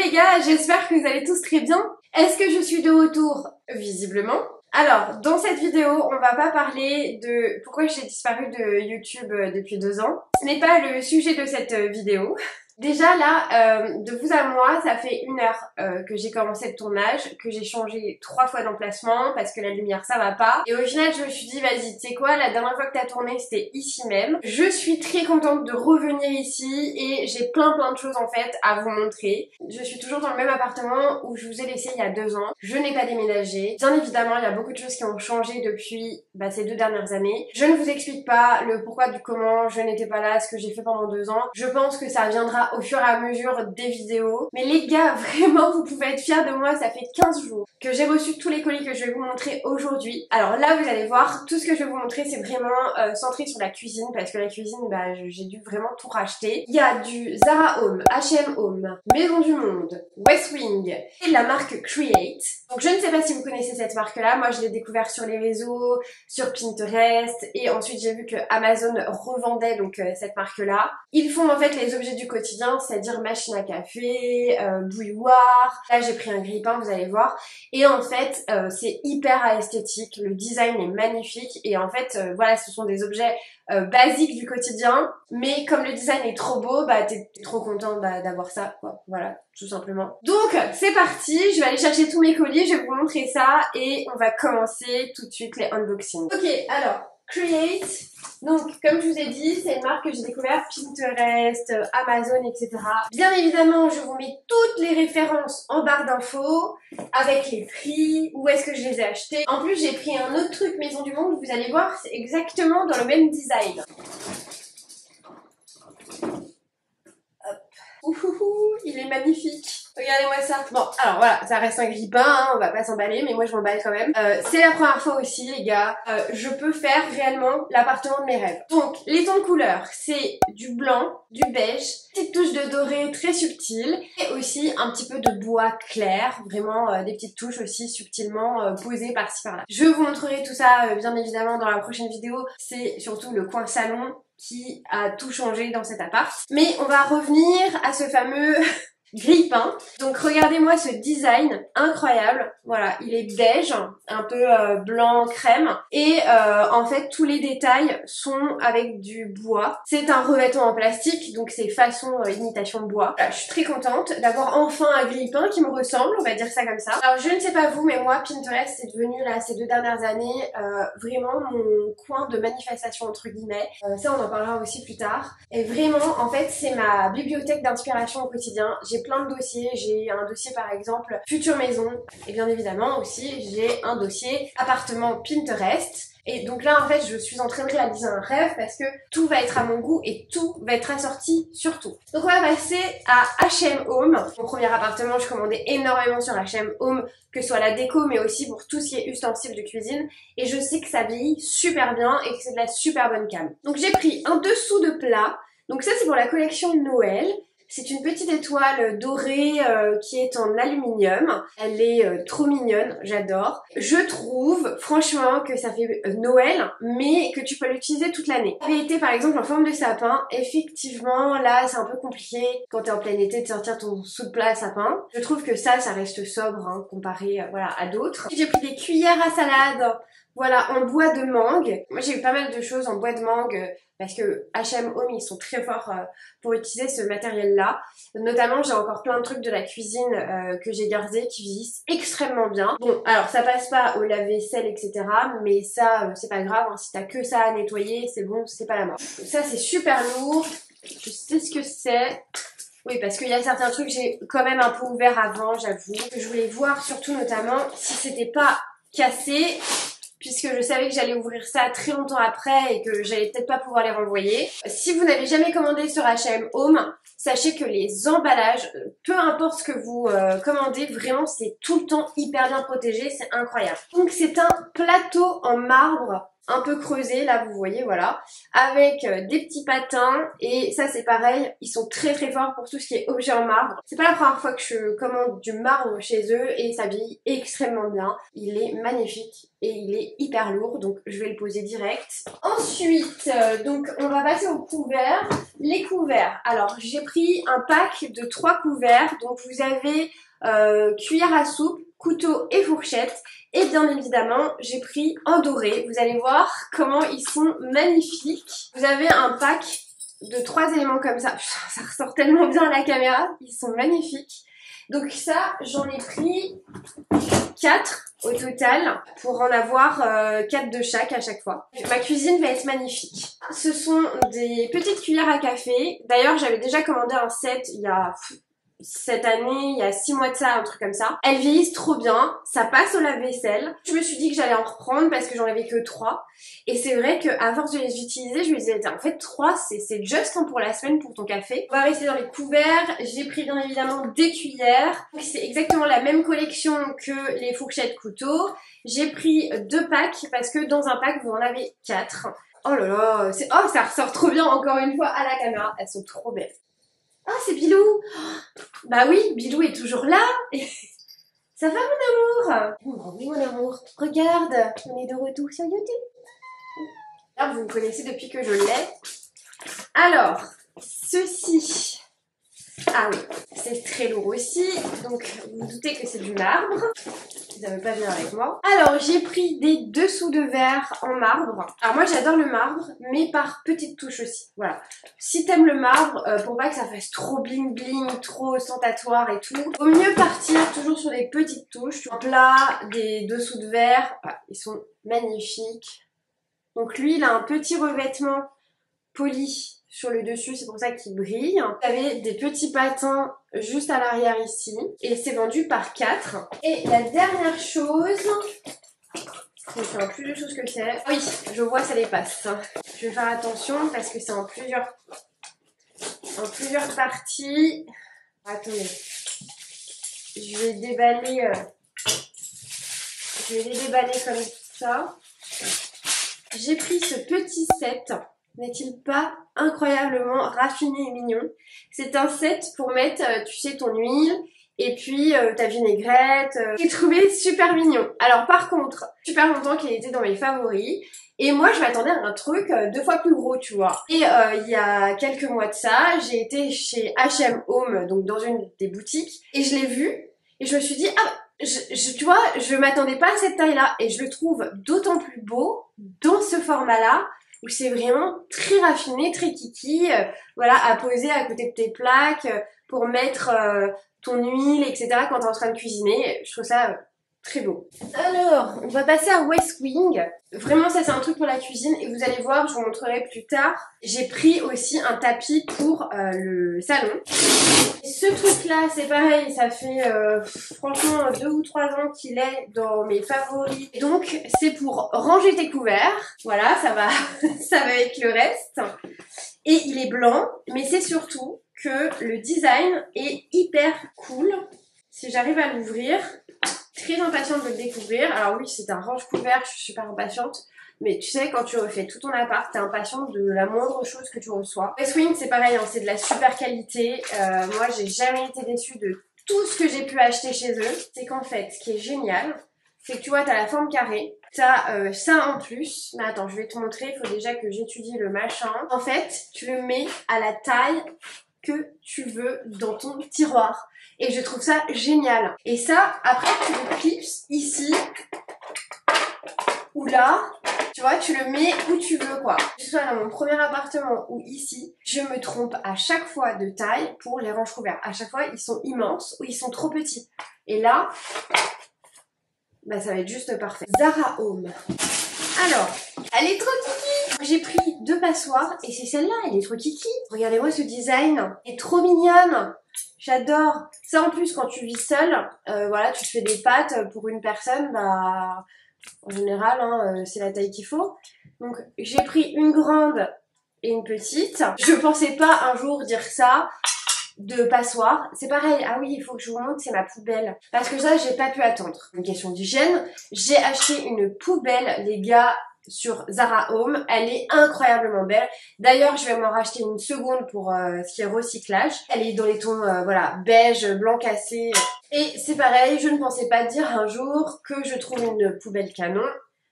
les gars, j'espère que vous allez tous très bien. Est-ce que je suis de retour? Visiblement. Alors, dans cette vidéo, on va pas parler de pourquoi j'ai disparu de YouTube depuis 2 ans. Ce n'est pas le sujet de cette vidéo. Déjà là, de vous à moi, ça fait 1 heure que j'ai commencé le tournage, que j'ai changé 3 fois d'emplacement parce que la lumière ça va pas. Et au final je me suis dit vas-y, tu sais quoi, la dernière fois que t'as tourné c'était ici même. Je suis très contente de revenir ici et j'ai plein de choses en fait à vous montrer. Je suis toujours dans le même appartement où je vous ai laissé il y a 2 ans. Je n'ai pas déménagé. Bien évidemment il y a beaucoup de choses qui ont changé depuis ces 2 dernières années. Je ne vous explique pas le pourquoi du comment, je n'étais pas là, ce que j'ai fait pendant 2 ans. Je pense que ça viendra au fur et à mesure des vidéos. Mais les gars, vraiment, vous pouvez être fiers de moi, ça fait 15 jours que j'ai reçu tous les colis que je vais vous montrer aujourd'hui. Alors là, vous allez voir, tout ce que je vais vous montrer, c'est vraiment centré sur la cuisine, parce que la cuisine, j'ai dû vraiment tout racheter. Il y a du Zara Home, H&M Home, Maison du Monde, West Wing et la marque Create. Donc je ne sais pas si vous connaissez cette marque-là, moi je l'ai découvert sur les réseaux, sur Pinterest, et ensuite j'ai vu que Amazon revendait donc cette marque-là. Ils font en fait les objets du quotidien, c'est-à-dire machine à café, bouilloire. Là j'ai pris un grille-pain, vous allez voir. Et en fait c'est hyper esthétique, le design est magnifique et en fait voilà, ce sont des objets basiques du quotidien, mais comme le design est trop beau, t'es trop content d'avoir ça, quoi. Voilà, tout simplement. Donc c'est parti, je vais aller chercher tous mes colis, je vais vous montrer ça et on va commencer tout de suite les unboxings. Ok, alors Create, donc comme je vous ai dit, c'est une marque que j'ai découvert Pinterest, Amazon, etc. Bien évidemment, je vous mets toutes les références en barre d'infos, avec les prix, où est-ce que je les ai achetés. En plus, j'ai pris un autre truc Maison du Monde, vous allez voir, c'est exactement dans le même design. Hop. Ouhouhou, il est magnifique. Regardez-moi ça. Bon, alors voilà, ça reste un grille-pain, hein, on va pas s'emballer, mais moi je m'emballe quand même. C'est la première fois aussi, les gars, je peux faire réellement l'appartement de mes rêves. Donc, les tons de couleurs, c'est du blanc, du beige, petite touche de doré très subtile, et aussi un petit peu de bois clair, vraiment des petites touches aussi subtilement posées par-ci par-là. Je vous montrerai tout ça, bien évidemment, dans la prochaine vidéo. C'est surtout le coin salon qui a tout changé dans cet appart. Mais on va revenir à ce fameux grille-pain. Donc regardez-moi ce design incroyable. Voilà, il est beige, un peu blanc crème. Et en fait, tous les détails sont avec du bois. C'est un revêtement en plastique, donc c'est façon imitation bois. Voilà, je suis très contente d'avoir enfin un grille-pain qui me ressemble, on va dire ça comme ça. Alors je ne sais pas vous, mais moi, Pinterest, c'est devenu là, ces 2 dernières années, vraiment mon coin de manifestation entre guillemets. Ça, on en parlera aussi plus tard. Et vraiment, en fait, c'est ma bibliothèque d'inspiration au quotidien. J'ai plein de dossiers, j'ai un dossier par exemple future maison et bien évidemment aussi j'ai un dossier appartement Pinterest. Et donc là en fait je suis en train de réaliser un rêve parce que tout va être à mon goût et tout va être assorti sur tout. Donc on va passer à H&M Home. Mon premier appartement, je commandais énormément sur H&M Home, que ce soit la déco mais aussi pour tout ce qui est ustensiles de cuisine, et je sais que ça vieillit super bien et que c'est de la super bonne cam. Donc j'ai pris un dessous de plat. Donc ça c'est pour la collection de Noël. C'est une petite étoile dorée qui est en aluminium. Elle est trop mignonne, j'adore. Je trouve franchement que ça fait Noël, mais que tu peux l'utiliser toute l'année. Elle avait été par exemple en forme de sapin. Effectivement, là c'est un peu compliqué quand t'es en plein été de sortir ton sous de plat à sapin. Je trouve que ça reste sobre hein, comparé voilà, à d'autres. J'ai pris des cuillères à salade. Voilà, en bois de mangue. Moi j'ai eu pas mal de choses en bois de mangue parce que H&M Home ils sont très forts pour utiliser ce matériel là. Notamment j'ai encore plein de trucs de la cuisine que j'ai gardés qui vieillissent extrêmement bien. Bon alors ça passe pas au lave-vaisselle etc, mais ça c'est pas grave hein. Si t'as que ça à nettoyer c'est bon, c'est pas la mort. Ça c'est super lourd, je sais ce que c'est. Oui, parce qu'il y a certains trucs j'ai quand même un peu ouvert avant, j'avoue. Je voulais voir surtout notamment si c'était pas cassé, puisque je savais que j'allais ouvrir ça très longtemps après et que j'allais peut-être pas pouvoir les renvoyer. Si vous n'avez jamais commandé sur H&M Home, sachez que les emballages, peu importe ce que vous commandez, vraiment c'est tout le temps hyper bien protégé, c'est incroyable. Donc c'est un plateau en marbre un peu creusé, là vous voyez, voilà, avec des petits patins, et ça c'est pareil, ils sont très très forts pour tout ce qui est objet en marbre. C'est pas la première fois que je commande du marbre chez eux, et ça vieillit extrêmement bien. Il est magnifique, et il est hyper lourd, donc je vais le poser direct. Ensuite, donc on va passer aux couverts. Les couverts, alors j'ai pris un pack de 3 couverts, donc vous avez cuillère à soupe, couteau et fourchette, et bien évidemment j'ai pris en doré. Vous allez voir comment ils sont magnifiques. Vous avez un pack de 3 éléments comme ça. Putain, ça ressort tellement bien à la caméra, ils sont magnifiques. Donc ça, j'en ai pris 4 au total pour en avoir 4 de chaque à chaque fois. Ma cuisine va être magnifique. Ce sont des petites cuillères à café. D'ailleurs, j'avais déjà commandé un set il y a cette année, il y a 6 mois de ça, un truc comme ça. Elles vieillissent trop bien, ça passe au lave-vaisselle. Je me suis dit que j'allais en reprendre parce que j'en avais que 3. Et c'est vrai qu'à force de les utiliser, je me disais, en fait 3 c'est juste hein, pour la semaine pour ton café. On va rester dans les couverts. J'ai pris bien évidemment des cuillères. C'est exactement la même collection que les fourchettes couteaux. J'ai pris 2 packs parce que dans un pack vous en avez 4. Oh là là, oh ça ressort trop bien encore une fois à la caméra. Elles sont trop belles. Ah, c'est Bilou! Bah oui, Bilou est toujours là! Ça va mon amour? Oh, oui mon amour, regarde, on est de retour sur YouTube. Alors, vous me connaissez depuis que je l'ai. Alors, ceci. Ah oui, c'est très lourd aussi, donc vous vous doutez que c'est du marbre. Ça veut pas venir avec moi. Alors, j'ai pris des dessous de verre en marbre. Alors moi, j'adore le marbre, mais par petites touches aussi. Voilà. Si t'aimes le marbre, pour pas que ça fasse trop bling bling, trop ostentatoire et tout, vaut mieux partir toujours sur des petites touches. En plat, des dessous de verre, voilà, ils sont magnifiques. Donc lui, il a un petit revêtement poli sur le dessus, c'est pour ça qu'il brille. Vous avez des petits patins juste à l'arrière ici, et c'est vendu par 4. Et la dernière chose, je ne sais plus de choses que c'est. Oui, je vois, ça dépasse. Je vais faire attention parce que c'est en plusieurs parties. Attendez, je vais déballer, je vais les déballer comme ça. J'ai pris ce petit set. N'est-il pas incroyablement raffiné et mignon? C'est un set pour mettre, tu sais, ton huile et puis ta vinaigrette. J'ai trouvé super mignon. Alors par contre, super longtemps qu'il était dans mes favoris. Et moi, je m'attendais à un truc 2 fois plus gros, tu vois. Et il y a quelques mois de ça, j'ai été chez H&M Home, donc dans une des boutiques, et je l'ai vu. Et je me suis dit, ah, tu vois, je m'attendais pas à cette taille-là. Et je le trouve d'autant plus beau dans ce format-là, où c'est vraiment très raffiné, très kiki, voilà, à poser à côté de tes plaques, pour mettre ton huile, etc. quand t'es en train de cuisiner. Je trouve ça très beau. Alors, on va passer à West Wing. Vraiment, ça c'est un truc pour la cuisine, et vous allez voir, je vous montrerai plus tard. J'ai pris aussi un tapis pour le salon. Et ce truc-là, c'est pareil, ça fait franchement 2 ou 3 ans qu'il est dans mes favoris. Et donc, c'est pour ranger tes couverts. Voilà, ça va, ça va avec le reste. Et il est blanc, mais c'est surtout que le design est hyper cool. Si j'arrive à l'ouvrir, très impatiente de le découvrir. Alors oui, c'est un range-couvert, je suis super impatiente. Mais tu sais, quand tu refais tout ton appart, t'es impatiente de la moindre chose que tu reçois. West Wing, c'est pareil, hein, c'est de la super qualité. Moi, j'ai jamais été déçue de tout ce que j'ai pu acheter chez eux. C'est qu'en fait, ce qui est génial, c'est que tu vois, t'as la forme carrée. T'as ça en plus. Mais attends, je vais te montrer, il faut déjà que j'étudie le machin. En fait, tu le mets à la taille que tu veux dans ton tiroir. Et je trouve ça génial. Et ça, après, tu le clips ici ou là. Tu vois, tu le mets où tu veux, quoi. Que ce soit dans mon premier appartement ou ici, je me trompe à chaque fois de taille pour les ranges couverts. À chaque fois, ils sont immenses ou ils sont trop petits. Et là, bah, ça va être juste parfait. Zara Home. Alors, elle est trop kiki. J'ai pris 2 passoires et c'est celle-là, elle est trop kiki. Regardez-moi ce design. Elle est trop mignonne. J'adore. Ça, en plus, quand tu vis seule, voilà, tu te fais des pâtes pour une personne, bah... En général, hein, c'est la taille qu'il faut. Donc, j'ai pris une grande et une petite. Je pensais pas un jour dire ça de passoire. C'est pareil. Ah oui, il faut que je vous montre, c'est ma poubelle. Parce que ça, j'ai pas pu attendre. Une question d'hygiène. J'ai acheté une poubelle, les gars. sur Zara Home. Elle est incroyablement belle. D'ailleurs, je vais m'en racheter une seconde pour ce qui est recyclage. Elle est dans les tons voilà, beige, blanc cassé. Et c'est pareil, je ne pensais pas dire un jour que je trouve une poubelle canon.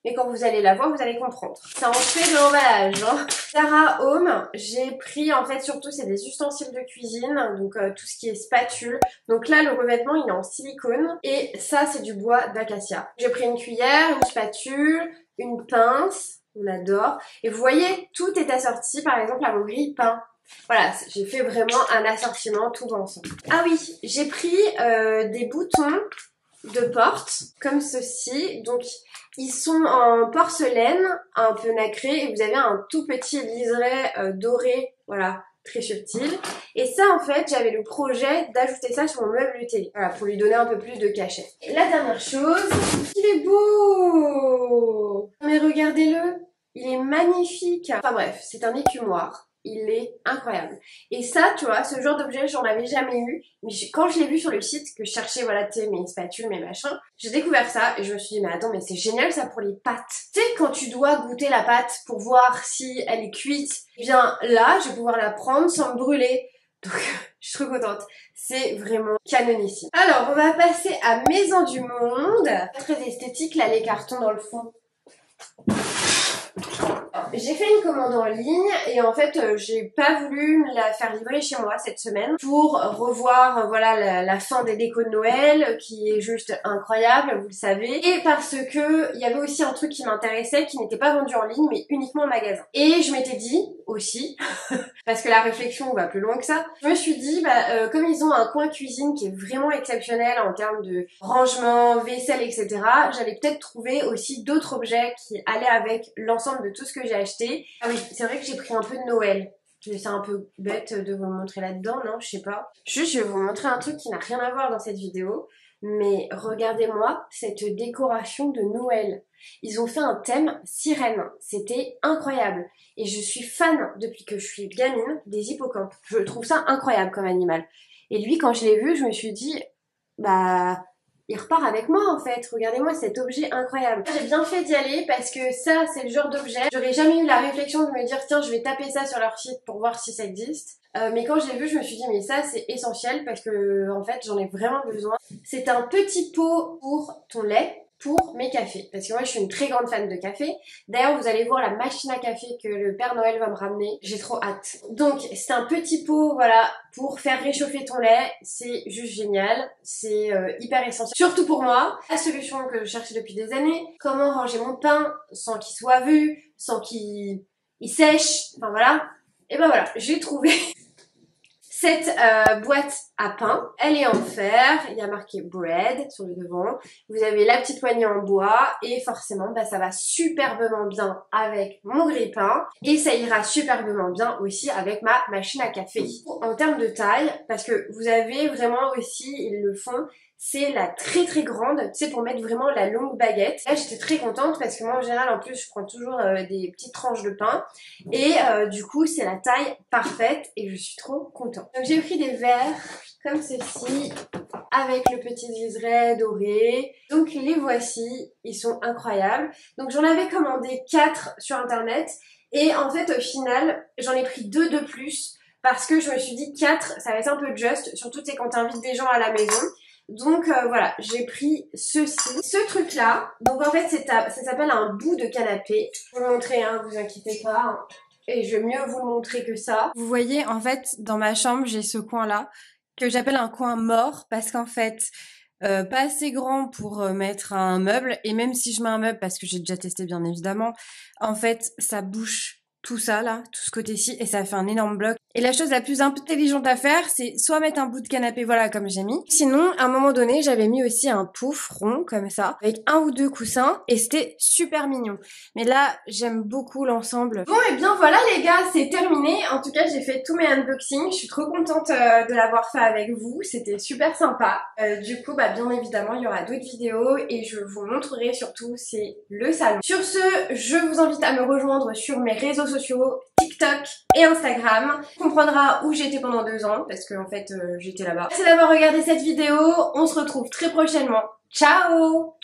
Mais quand vous allez la voir, vous allez comprendre. Ça en fait de l'emballage. Hein. Zara Home, j'ai pris en fait surtout c'est des ustensiles de cuisine, donc tout ce qui est spatule. Donc là le revêtement il est en silicone et ça c'est du bois d'acacia. J'ai pris une cuillère, une spatule, une pince, on adore. Et vous voyez, tout est assorti par exemple à mon grille-pain. Voilà, j'ai fait vraiment un assortiment tout ensemble. Ah oui, j'ai pris des boutons de porte comme ceci. Donc ils sont en porcelaine, un peu nacré, et vous avez un tout petit liseré doré, voilà, très subtil. Et ça, en fait, j'avais le projet d'ajouter ça sur mon meuble télé, voilà, pour lui donner un peu plus de cachet. Et la dernière chose, il est beau! Mais regardez-le, il est magnifique! Enfin bref, c'est un écumoire. Il est incroyable. Et ça, tu vois, ce genre d'objet, j'en avais jamais eu. Mais quand je l'ai vu sur le site, que je cherchais, voilà, tu sais, mes spatules, mes machins, j'ai découvert ça et je me suis dit, mais attends, mais c'est génial ça pour les pâtes. Tu sais, quand tu dois goûter la pâte pour voir si elle est cuite, eh bien là, je vais pouvoir la prendre sans me brûler. Donc, je suis trop contente. C'est vraiment canonissime. Alors, on va passer à Maison du Monde. Très esthétique, là, les cartons dans le fond. J'ai fait une commande en ligne et en fait j'ai pas voulu me la faire livrer chez moi cette semaine pour revoir voilà la fin des décos de Noël qui est juste incroyable, vous le savez, et parce que il y avait aussi un truc qui m'intéressait qui n'était pas vendu en ligne mais uniquement en magasin. Et je m'étais dit aussi, parce que la réflexion va plus loin que ça, je me suis dit comme ils ont un coin cuisine qui est vraiment exceptionnel en termes de rangement, vaisselle, etc., j'allais peut-être trouver aussi d'autres objets qui allaient avec l'ensemble de tout ce que j'ai acheté. Ah oui, c'est vrai que j'ai pris un peu de Noël. C'est un peu bête de vous le montrer là-dedans, non? Je sais pas. Juste, je vais vous montrer un truc qui n'a rien à voir dans cette vidéo. Mais regardez-moi cette décoration de Noël. Ils ont fait un thème sirène. C'était incroyable. Et je suis fan, depuis que je suis gamine, des hippocampes. Je trouve ça incroyable comme animal. Et lui, quand je l'ai vu, je me suis dit, il repart avec moi en fait, regardez-moi cet objet incroyable. J'ai bien fait d'y aller parce que ça c'est le genre d'objet, j'aurais jamais eu la réflexion de me dire tiens je vais taper ça sur leur site pour voir si ça existe. Mais quand je l'ai vu je me suis dit mais ça c'est essentiel parce que en fait j'en ai vraiment besoin. C'est un petit pot pour ton lait pour mes cafés, parce que moi je suis une très grande fan de café. D'ailleurs vous allez voir la machine à café que le Père Noël va me ramener, j'ai trop hâte. Donc c'est un petit pot voilà pour faire réchauffer ton lait, c'est juste génial, c'est hyper essentiel. Surtout pour moi, la solution que je cherchais depuis des années, comment ranger mon pain sans qu'il soit vu, sans qu'il sèche, enfin voilà. Et ben voilà, j'ai trouvé cette boîte à pain. Elle est en fer, il y a marqué bread sur le devant. Vous avez la petite poignée en bois et forcément ça va superbement bien avec mon grille-pain et ça ira superbement bien aussi avec ma machine à café. En termes de taille, parce que vous avez vraiment aussi, ils le font, c'est la très très grande, tu sais, pour mettre vraiment la longue baguette. Là j'étais très contente parce que moi en général en plus je prends toujours des petites tranches de pain et du coup c'est la taille parfaite et je suis trop contente. Donc j'ai pris des verres comme ceci avec le petit liseré doré. Donc les voici, ils sont incroyables. Donc j'en avais commandé 4 sur internet et en fait au final j'en ai pris 2 de plus parce que je me suis dit 4 ça va être un peu juste, surtout c'est quand t'invites des gens à la maison. Donc voilà, j'ai pris ce truc là. Donc en fait ça s'appelle un bout de canapé. Je vais vous le montrer, hein, vous inquiétez pas. Et je vais mieux vous le montrer que ça. Vous voyez, en fait, dans ma chambre, j'ai ce coin-là que j'appelle un coin mort parce qu'en fait, pas assez grand pour mettre un meuble. Et même si je mets un meuble, parce que j'ai déjà testé bien évidemment, en fait, ça bouche tout ça là, tout ce côté-ci, et ça fait un énorme bloc. Et la chose la plus intelligente à faire, c'est soit mettre un bout de canapé, voilà, comme j'ai mis. Sinon, à un moment donné, j'avais mis aussi un pouf rond, comme ça, avec 1 ou 2 coussins, et c'était super mignon. Mais là, j'aime beaucoup l'ensemble. Bon, et bien voilà les gars, c'est terminé. En tout cas, j'ai fait tous mes unboxings. Je suis trop contente de l'avoir fait avec vous. C'était super sympa. Du coup, bien évidemment, il y aura d'autres vidéos, et je vous montrerai surtout, c'est le salon. Sur ce, je vous invite à me rejoindre sur mes réseaux sociaux, TikTok et Instagram. On comprendra où j'étais pendant 2 ans parce que en fait j'étais là-bas. Merci d'avoir regardé cette vidéo, on se retrouve très prochainement. Ciao!